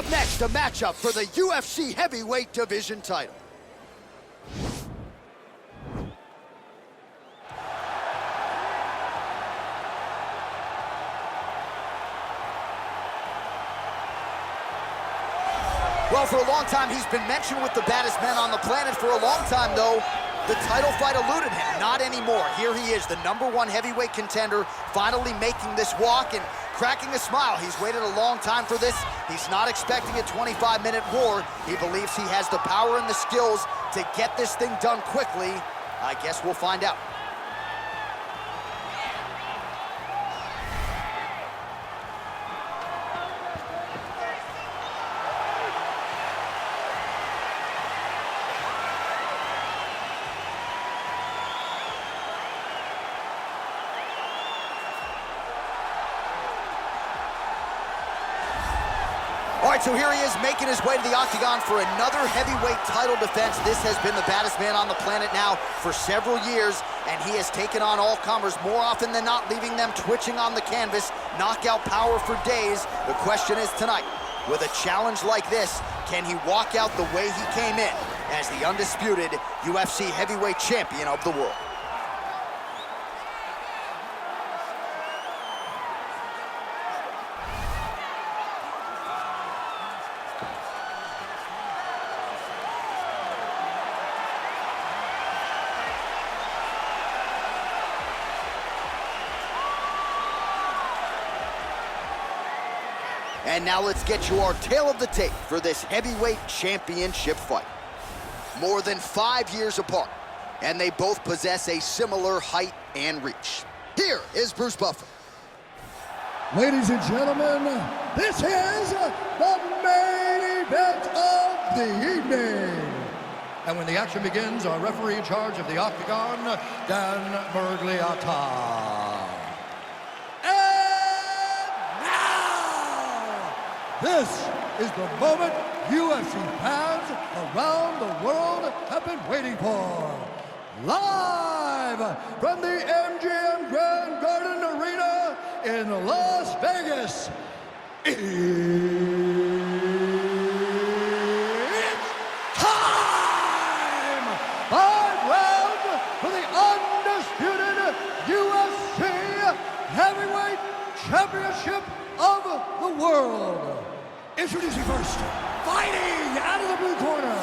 Up next, a matchup for the UFC heavyweight division title. Well, for a long time, he's been mentioned with the baddest men on the planet. For a long time, though, the title fight eluded him. Not anymore. Here he is, the #1 heavyweight contender, finally making this walk and cracking a smile. He's waited a long time for this. He's not expecting a 25-minute war. He believes he has the power and the skills to get this thing done quickly. I guess we'll find out. All right, so here he is making his way to the octagon for another heavyweight title defense. This has been the baddest man on the planet now for several years, and he has taken on all comers more often than not, leaving them twitching on the canvas, knockout power for days. The question is tonight, with a challenge like this, can he walk out the way he came in as the undisputed UFC heavyweight champion of the world? And now let's get you our tale of the tape for this heavyweight championship fight. More than 5 years apart, and they both possess a similar height and reach. Here is Bruce Buffer. Ladies and gentlemen, this is the main event of the evening. And when the action begins, our referee in charge of the octagon, Dan Miragliotta. This is the moment UFC fans around the world have been waiting for. Live from the MGM Grand Garden Arena in Las Vegas, it's time! 5 rounds for the undisputed UFC Heavyweight Championship of the world. Introducing first, fighting out of the blue corner.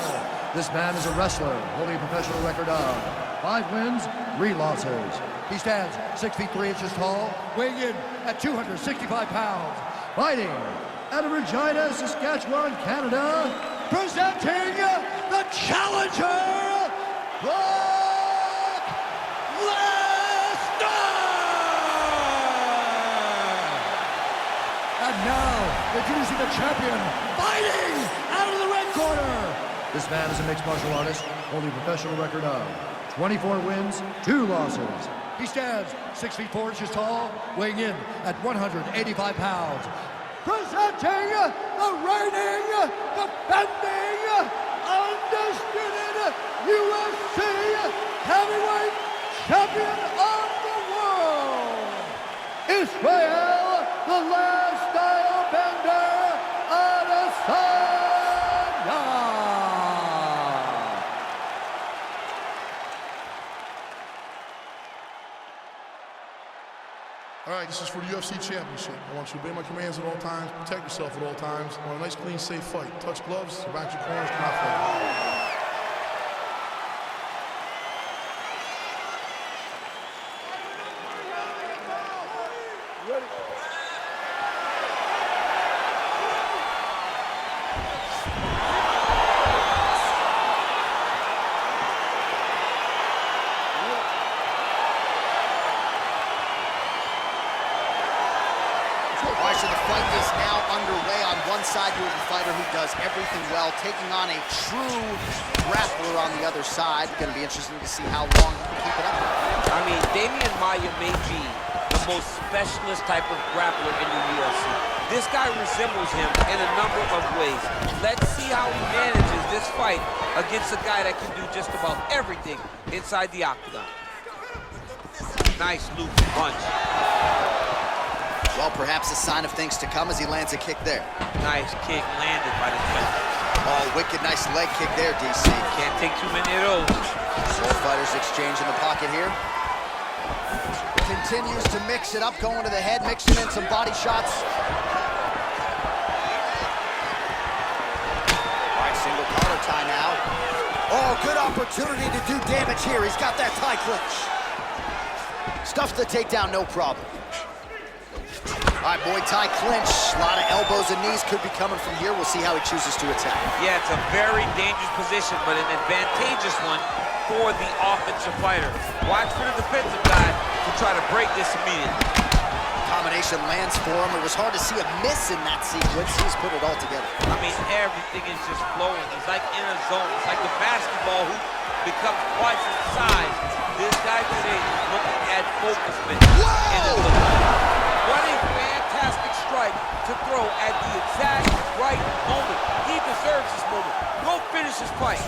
This man is a wrestler holding a professional record of 5 wins, 3 losses. He stands 6 feet 3 inches tall, weighing in at 265 pounds. Fighting out of Regina, Saskatchewan, Canada, presenting the challenger, Brock Lesnar! And now, introducing the champion, fighting out of the red corner. This man is a mixed martial artist, holding a professional record of 24 wins, 2 losses. He stands 6 feet 4 inches tall, weighing in at 185 pounds. Presenting the reigning, defending, undisputed UFC heavyweight champion of the world, Israel, the last style bender, Adesanya. All right, this is for the UFC Championship. I want you to obey my commands at all times, protect yourself at all times. I want a nice, clean, safe fight. Touch gloves, back your corners, not fight. So the fight is now underway. On one side, you have a fighter who does everything well, taking on a true grappler on the other side. Going to be interesting to see how long he can keep it up. I mean, Damian Maia may be the most specialist type of grappler in the UFC. This guy resembles him in a number of ways. Let's see how he manages this fight against a guy that can do just about everything inside the octagon. Nice loop punch. Well, perhaps a sign of things to come as he lands a kick there. Nice kick landed by the defender. Oh, wicked nice leg kick there, DC. Can't take too many of those. Both fighters exchange in the pocket here. Continues to mix it up, going to the head, mixing in some body shots. All right, single collar tie now. Oh, good opportunity to do damage here. He's got that tie clinch. Stuffs the takedown, no problem. All right, Muay Thai clinch. A lot of elbows and knees could be coming from here. We'll see how he chooses to attack. Yeah, it's a very dangerous position, but an advantageous one for the offensive fighter. Watch for the defensive guy to try to break this immediately. Combination lands for him. It was hard to see a miss in that sequence. He's put it all together. I mean, everything is just flowing. It's like in a zone. It's like the basketball hoop becomes twice its size. This guy today is looking at focusment in his look. What a fantastic strike to throw at the exact right moment. He deserves this moment. Go finish his fight.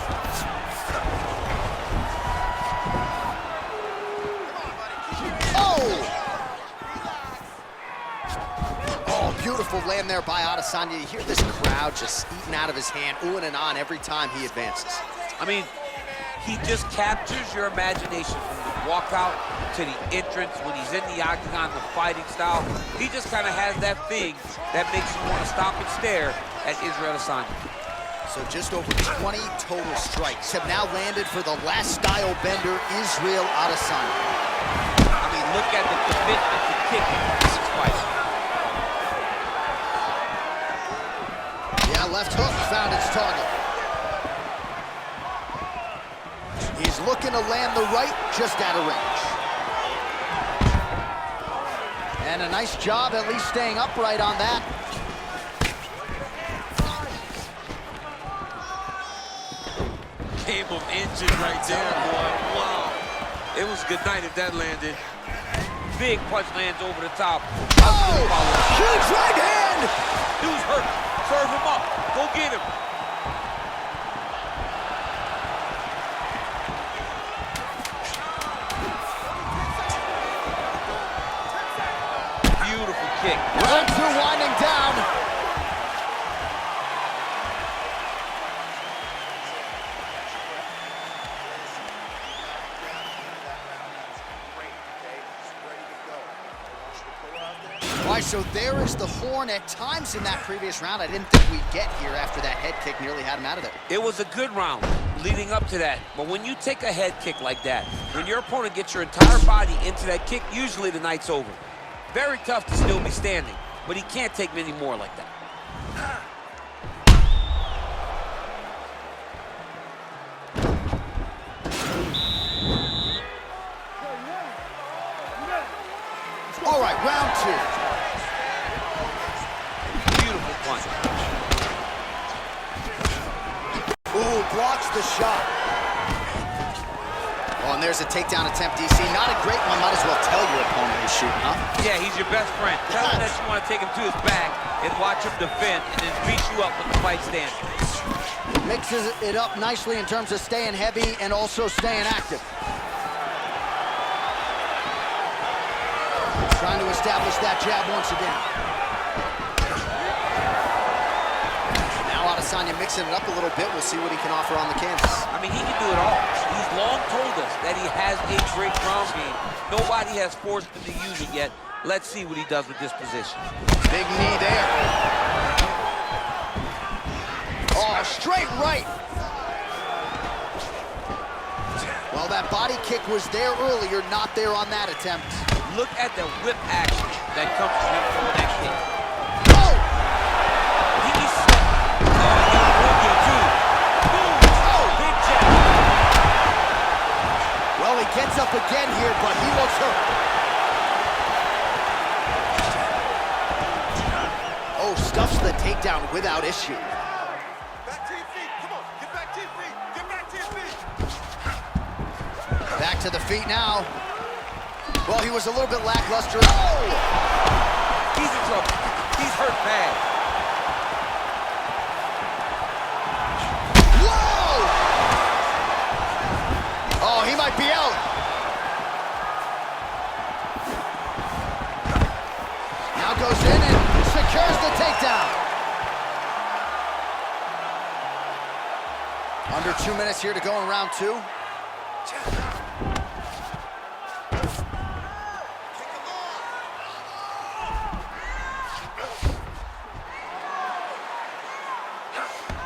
Oh, beautiful land there by Adesanya. You hear this crowd just eating out of his hand, oohing and on every time he advances. I mean, he just captures your imagination from the walkout to the entrance when he's in the octagon, the fighting style. He just kind of has that thing that makes you want to stop and stare at Israel Adesanya. So just over 20 total strikes have now landed for the last style bender, Israel Adesanya. I mean, look at the commitment to kicking this fight. Yeah, left hook found its target. He's looking to land the right, just out of range. And a nice job at least staying upright on that. Game of inches right there, boy. Wow. It was good night if that landed. Big punch lands over the top. Oh! Huge right hand! Dude's hurt. Serve him up. Go get him. Beautiful kick. Round two winding down. All right, so there is the horn. At times in that previous round, I didn't think we'd get here after that head kick nearly had him out of there. It was a good round leading up to that. But when you take a head kick like that, when your opponent gets your entire body into that kick, usually the night's over. Very tough to still be standing, but he can't take many more like that. All right, round two. Beautiful punch. Ooh, blocks the shot. Oh, and there's a takedown attempt, DC. Not a great one. Might as well tell your opponent he's shooting, huh? Yeah, he's your best friend. Tell him that you want to take him to his back and watch him defend and then beat you up with the fight stand. Mixes it up nicely in terms of staying heavy and also staying active. Trying to establish that jab once again. Now Adesanya mixing it up a little bit. We'll see what he can offer on the canvas. I mean, he can do it all. He's long told us that he has a great ground game. Nobody has forced him to use it yet. Let's see what he does with this position. Big knee there. Oh, straight right. Well, that body kick was there earlier, not there on that attempt. Look at the whip action that comes from him from that kick. Oh! He's set. Oh, he will get too. Boom! Oh, big jab. Well, he gets up again here, but he looks hurt. Oh, stuffs the takedown without issue. Back to your feet. Come on. Get back to your feet. Get back to your feet. Back to the feet now. Well, he was a little bit lackluster. Oh! He's in trouble. He's hurt bad. Whoa! Oh, he might be out. Now goes Under 2 minutes here to go in round 2.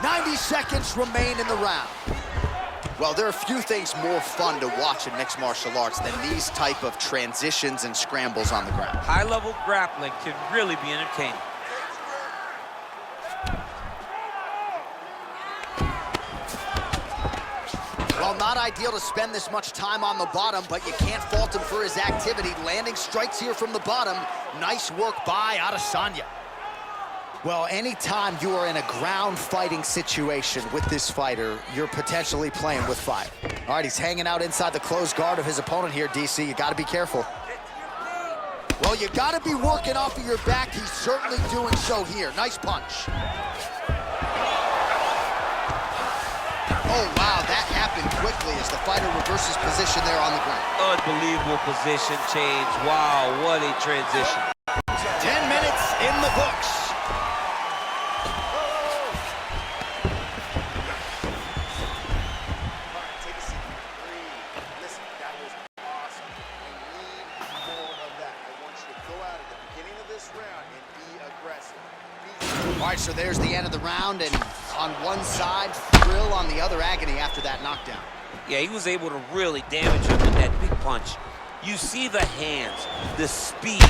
90 seconds remain in the round. Well, there are few things more fun to watch in mixed martial arts than these type of transitions and scrambles on the ground. High-level grappling can really be entertaining. Well, not ideal to spend this much time on the bottom, but you can't fault him for his activity. Landing strikes here from the bottom. Nice work by Adesanya. Well, anytime you are in a ground fighting situation with this fighter, you're potentially playing with fire. All right, he's hanging out inside the closed guard of his opponent here, DC. You got to be careful. Well, you got to be working off of your back. He's certainly doing so here. Nice punch. Oh, wow, that happened quickly as the fighter reverses position there on the ground. Unbelievable position change. Wow, what a transition. 10 minutes in the books. All right, so there's the end of the round, and on one side, thrill, on the other, agony after that knockdown. Yeah, he was able to really damage him with that big punch. You see the hands, the speed,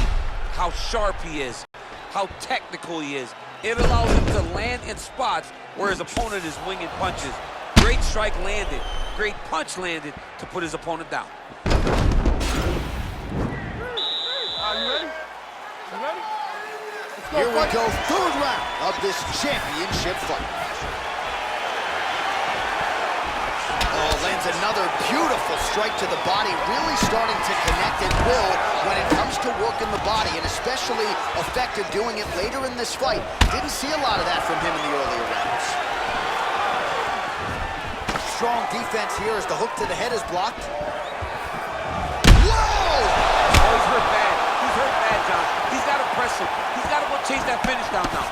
how sharp he is, how technical he is. It allows him to land in spots where his opponent is winging punches. Great strike landed, great punch landed to put his opponent down. Are you ready? You ready? Here we go, third round of this championship fight. Oh, lands another beautiful strike to the body, really starting to connect at will when it comes to working the body, and especially effective doing it later in this fight. Didn't see a lot of that from him in the earlier rounds. Strong defense here as the hook to the head is blocked. Whoa! Oh, he's hurt bad. He's hurt bad, John. He's got to press him. He's got to go chase that finish down now.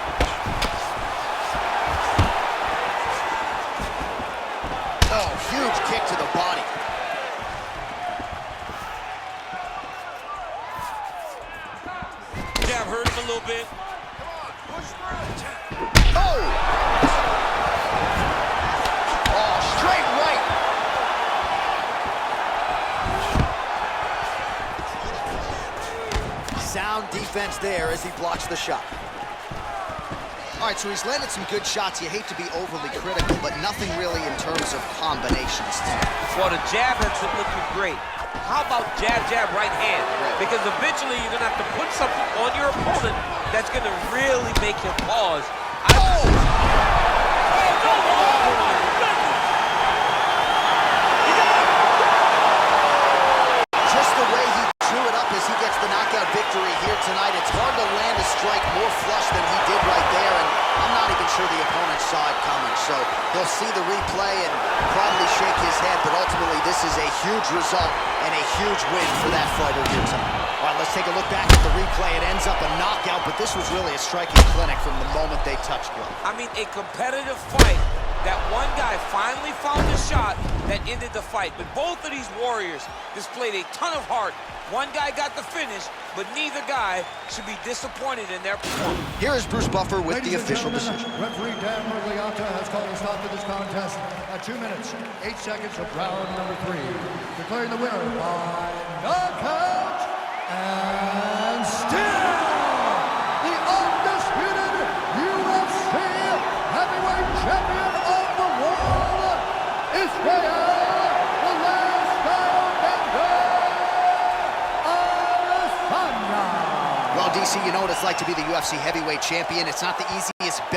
Oh, huge kick to the body. Jab hurt him a little bit. Oh! Oh, straight right. Sound defense there as he blocks the shot. All right, so he's landed some good shots. You hate to be overly critical, but nothing really in terms of combinations. Well, the jab has been looking great. How about jab, jab, right hand? Right. Because eventually you're going to have to put something on your opponent that's going to really make him pause. Just the way he drew it up as he gets the knockout victory here tonight. It's hard to land a strike more flush than he did right there, and I'm not even sure the opponent saw it coming. So he'll see the replay and probably shake his head, but ultimately this is a huge result and a huge win for that fighter here tonight. All right, let's take a look back at the replay. It ends up a knockout, but this was really a striking clinic from the moment they touched glove. I mean, a competitive fight. That one guy finally found a shot that ended the fight. But both of these warriors displayed a ton of heart. One guy got the finish, but neither guy should be disappointed in their performance. Here is Bruce Buffer with the Ladies and official gentlemen, decision. Referee Dan Murgliata has called a stop to this contest at 2 minutes, 8 seconds of round number 3. Declaring the winner by knockout and still the undisputed UFC heavyweight champion of the world, Israel, the last Adesanya. Well, DC, you know what it's like to be the UFC heavyweight champion. It's not the easiest